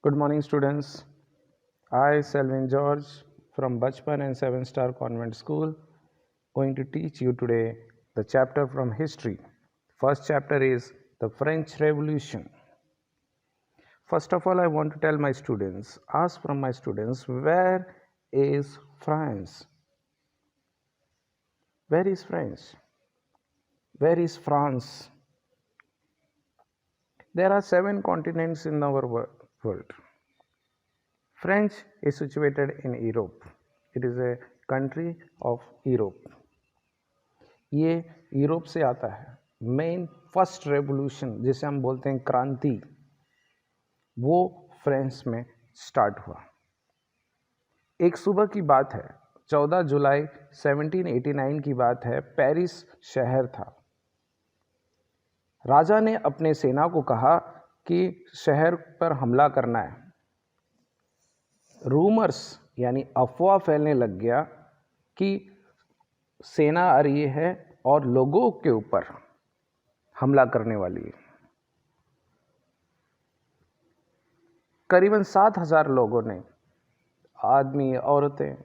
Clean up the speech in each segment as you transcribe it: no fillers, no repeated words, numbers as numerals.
Good morning, students. I, Selvin George, from Bachpan and Seven Star Convent School, going to teach you today the chapter from history. First chapter is the French Revolution. First of all, I want to tell my students, ask from my students, where is France? Where is France? Where is France? There are 7 continents in our world. French is situated in Europe. It is a country of Europe. ये Europe से आता है. Main first revolution जिसे हम बोलते हैं क्रांति, वो फ्रांस में स्टार्ट हुआ. एक सुबह की बात है, 14 जुलाई 1789 की बात है. पेरिस शहर था. राजा ने अपने सेना को कहा कि शहर पर हमला करना है. रूमर्स यानी अफवाह फैलने लग गया कि सेना आ रही है और लोगों के ऊपर हमला करने वाली है. करीबन 7,000 लोगों ने, आदमी औरतें,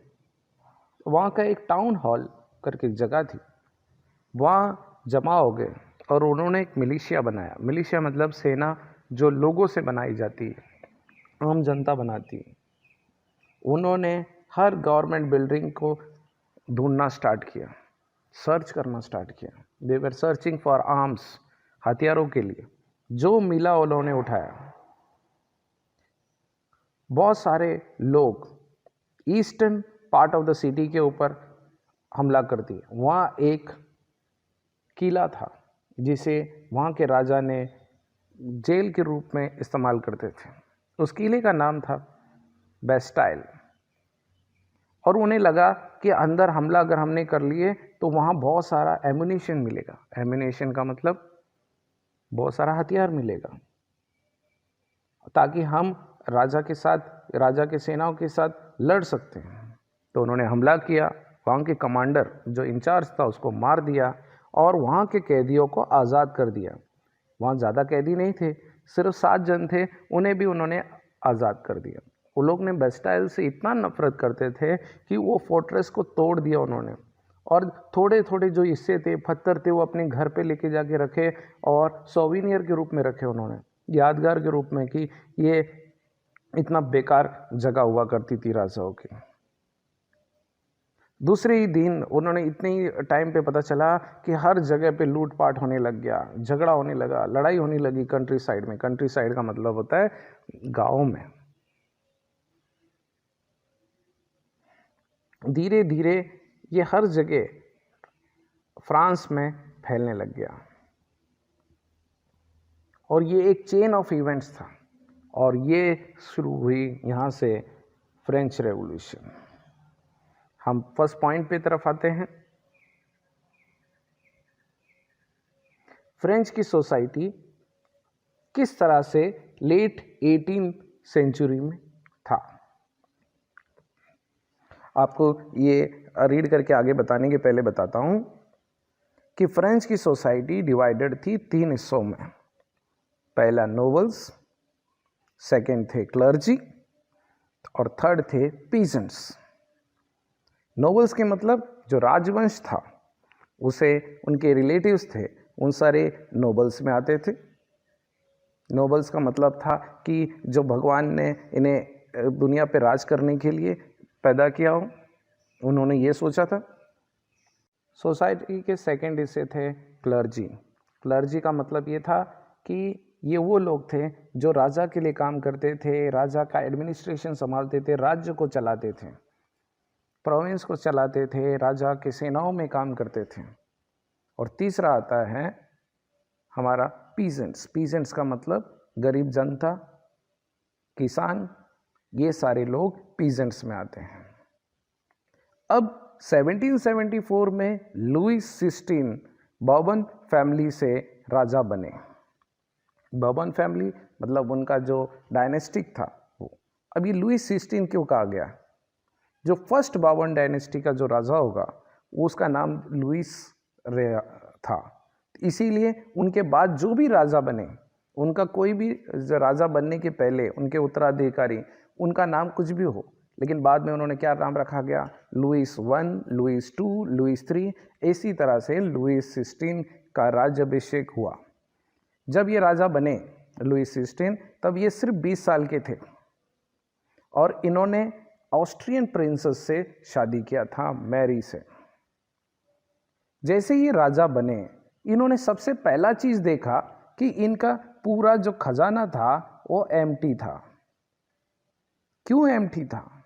वहाँ का एक टाउन हॉल करके एक जगह थी, वहाँ जमा हो गए और उन्होंने एक मिलिशिया बनाया. मिलिशिया मतलब सेना जो लोगों से बनाई जाती है, आम जनता बनाती है. उन्होंने हर गवर्नमेंट बिल्डिंग को ढूंढना स्टार्ट किया, सर्च करना स्टार्ट किया. दे वर सर्चिंग फॉर आर्म्स, हथियारों के लिए. जो मिला उन्होंने उठाया. बहुत सारे लोग eastern part of the city के ऊपर हमला कर दिए. वहाँ एक किला था जिसे वहाँ के राजा ने जेल के रूप में इस्तेमाल करते थे. उस किले का नाम था बेस्टाइल. और उन्हें लगा कि अंदर हमला अगर हमने कर लिए तो वहाँ बहुत सारा एम्युनिशन मिलेगा. एम्युनिशन का मतलब बहुत सारा हथियार मिलेगा, ताकि हम राजा के साथ, राजा के सेनाओं के साथ लड़ सकते हैं. तो उन्होंने हमला किया. वहाँ के कमांडर जो इंचार्ज था उसको मार दिया और वहाँ के कैदियों को आज़ाद कर दिया. वहाँ ज़्यादा कैदी नहीं थे, सिर्फ 7 जन थे, उन्हें भी उन्होंने आज़ाद कर दिया. वो लोग ने बेस्टाइल से इतना नफरत करते थे कि वो फोर्ट्रेस को तोड़ दिया उन्होंने, और थोड़े थोड़े जो हिस्से थे, पत्थर थे, वो अपने घर पे लेके जाके रखे और सोविनियर के रूप में रखे उन्होंने, यादगार के रूप में, कि ये इतना बेकार जगह हुआ करती थी राजाओं की. दूसरे ही दिन उन्होंने, इतने ही टाइम पे पता चला कि हर जगह पे लूटपाट होने लग गया, झगड़ा होने लगा, लड़ाई होने लगी कंट्री साइड में. कंट्री साइड का मतलब होता है गाँव में. धीरे धीरे ये हर जगह फ्रांस में फैलने लग गया और ये एक चेन ऑफ इवेंट्स था. और ये शुरू हुई यहाँ से फ्रेंच रेवोल्यूशन. हम फर्स्ट पॉइंट पे तरफ आते हैं. फ्रेंच की सोसाइटी किस तरह से लेट 18th सेंचुरी में था. आपको ये रीड करके आगे बताने के पहले बताता हूँ कि फ्रेंच की सोसाइटी डिवाइडेड थी 3 हिस्सों में. पहला नोबल्स, सेकंड थे क्लर्जी और थर्ड थे पीजेंट्स. नोबल्स के मतलब जो राजवंश था, उसे उनके रिलेटिव्स थे, उन सारे नोबल्स में आते थे. नोबल्स का मतलब था कि जो भगवान ने इन्हें दुनिया पे राज करने के लिए पैदा किया हो, उन्होंने ये सोचा था. सोसाइटी के सेकंड हिस्से थे क्लर्जी. क्लर्जी का मतलब ये था कि ये वो लोग थे जो राजा के लिए काम करते थे, राजा का एडमिनिस्ट्रेशन संभालते थे, राज्य को चलाते थे, प्रोविंस को चलाते थे, राजा के सेनाओं में काम करते थे. और तीसरा आता है हमारा पीजेंट्स. पीजेंट्स का मतलब गरीब जनता, किसान, ये सारे लोग पीजेंट्स में आते हैं. अब 1774 में लुईस 16 बourbon फैमिली से राजा बने. बourbon फैमिली मतलब उनका जो डायनेस्टिक था वो. अब ये लुईस 16 क्यों कहा गया? जो फर्स्ट बourbon डायनेस्टी का जो राजा होगा उसका नाम लुइस था। इसीलिए उनके बाद जो भी राजा बने, उनका कोई भी राजा बनने के पहले उनके उत्तराधिकारी, उनका नाम कुछ भी हो, लेकिन बाद में उन्होंने क्या नाम रखा गया, लुइस 1, लुइस 2, लुइस 3, इसी तरह से लुइस 16 का राज्याभिषेक हुआ। जब ये राजा बने लुइस 16, तब ये सिर्फ 20 साल के थे और इन्होंने ऑस्ट्रियन प्रिंसेस से शादी किया था, मैरी से। जैसे ये राजा बने, इन्होंने सबसे पहला चीज देखा कि इनका पूरा जो खजाना था वो एम्प्टी था। क्यों एम्प्टी था?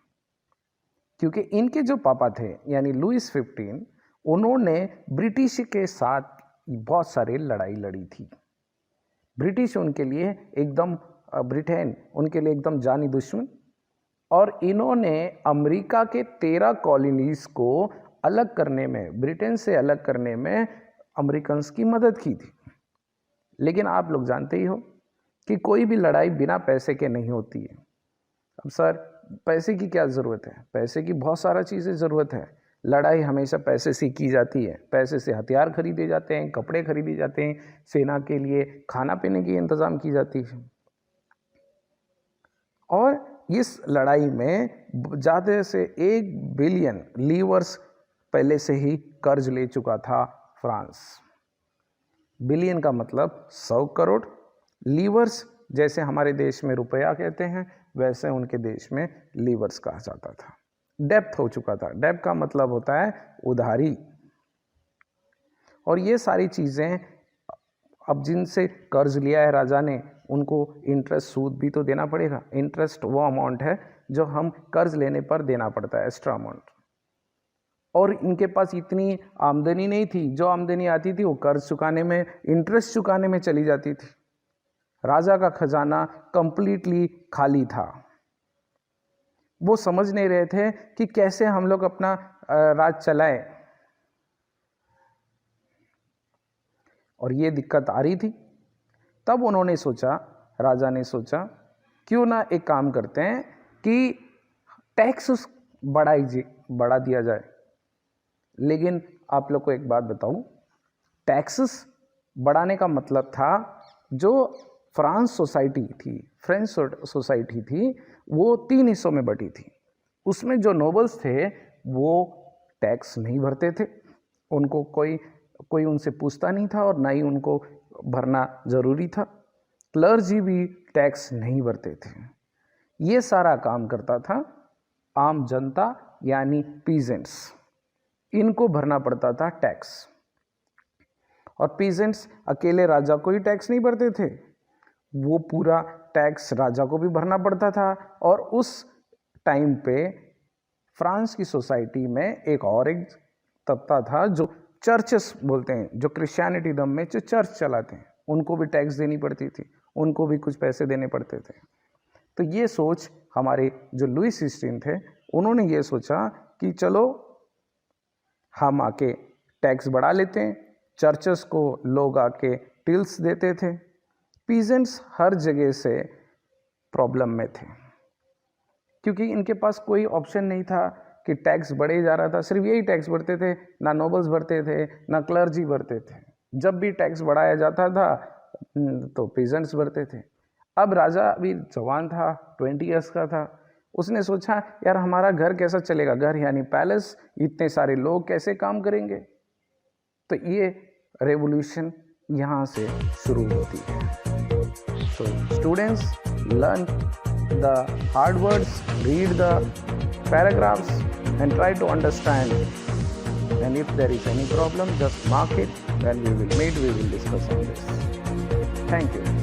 क्योंकि इनके जो पापा थे यानी लुइस 15, उन्होंने ब्रिटिश के साथ बहुत सारी लड़ाई लड़ी थी। ब्रिटिश उनके लिए एकदम, ब्रिटेन उनके लिए एकदम जानी दुश्मन, और इन्होंने अमेरिका के 13 कॉलोनीज को अलग करने में, ब्रिटेन से अलग करने में अमेरिकन्स की मदद की थी। लेकिन आप लोग जानते ही हो कि कोई भी लड़ाई बिना पैसे के नहीं होती है। अब सर पैसे की क्या ज़रूरत है? पैसे की बहुत सारा चीज़ें ज़रूरत है। लड़ाई हमेशा पैसे से की जाती है। पैसे से हथियार खरीदे जाते हैं, कपड़े खरीदे जाते हैं, सेना के लिए खाना पीने की इंतज़ाम की जाती है। और इस लड़ाई में ज़्यादा से 1 बिलियन लीवर्स पहले से ही कर्ज ले चुका था फ्रांस। बिलियन का मतलब 100 करोड़, लीवर्स जैसे हमारे देश में रुपया कहते हैं, वैसे उनके देश में लीवर्स कहा जाता था। डेप्थ हो चुका था। डेप्थ का मतलब होता है उधारी। और ये सारी चीज़ें, अब जिनसे कर्ज लिया है राजा ने, उनको इंटरेस्ट, सूद भी तो देना पड़ेगा। इंटरेस्ट वो अमाउंट है जो हम कर्ज लेने पर देना पड़ता है, एक्स्ट्रा अमाउंट। और इनके पास इतनी आमदनी नहीं थी, जो आमदनी आती थी वो कर्ज चुकाने में, इंटरेस्ट चुकाने में चली जाती थी। राजा का खजाना कंप्लीटली खाली था। वो समझ नहीं रहे थे कि कैसे हम लोग अपना राज चलाएं, और ये दिक्कत आ रही थी। तब उन्होंने सोचा, राजा ने सोचा, क्यों ना एक काम करते हैं कि टैक्स बढ़ा दिया जाए। लेकिन आप लोग को एक बात बताऊं, टैक्सेस बढ़ाने का मतलब था, जो फ्रेंच सोसाइटी थी, वो 3 हिस्सों में बटी थी। उसमें जो नोबल्स थे वो टैक्स नहीं भरते थे, उनको कोई उनसे पूछता नहीं था और ना ही उनको भरना जरूरी था। क्लर्जी भी टैक्स नहीं भरते थे। ये सारा काम करता था आम जनता यानी पीजेंट्स, इनको भरना पड़ता था टैक्स। और पीजेंट्स अकेले राजा को ही टैक्स नहीं भरते थे, वो पूरा टैक्स राजा को भी भरना पड़ता था। और उस टाइम पे फ्रांस की सोसाइटी में एक तबका था जो चर्चेस बोलते हैं, जो क्रिश्चियनिटी धर्म में जो चर्च चलाते हैं, उनको भी टैक्स देनी पड़ती थी, उनको भी कुछ पैसे देने पड़ते थे। तो ये सोच हमारे जो लुइस 16 थे, उन्होंने ये सोचा कि चलो हम आके टैक्स बढ़ा लेते हैं। चर्चेस को लोग आके टिल्स देते थे। पीजेंट्स हर जगह से प्रॉब्लम में थे, क्योंकि इनके पास कोई ऑप्शन नहीं था कि टैक्स बढ़े जा रहा था। सिर्फ यही टैक्स भरते थे, ना नोबल्स भरते थे, ना क्लर्जी भरते थे। जब भी टैक्स बढ़ाया जाता था तो पीजेंट्स भरते थे। अब राजा अभी जवान था, 20 ईयर्स का था। उसने सोचा, यार हमारा घर कैसा चलेगा, घर यानी पैलेस, इतने सारे लोग कैसे काम करेंगे। तो ये रेवोल्यूशन यहाँ से शुरू होती है। So students learn the hard words, read the paragraphs and try to understand. And if there is any problem, just mark it. When we will meet, we will discuss on this. Thank you.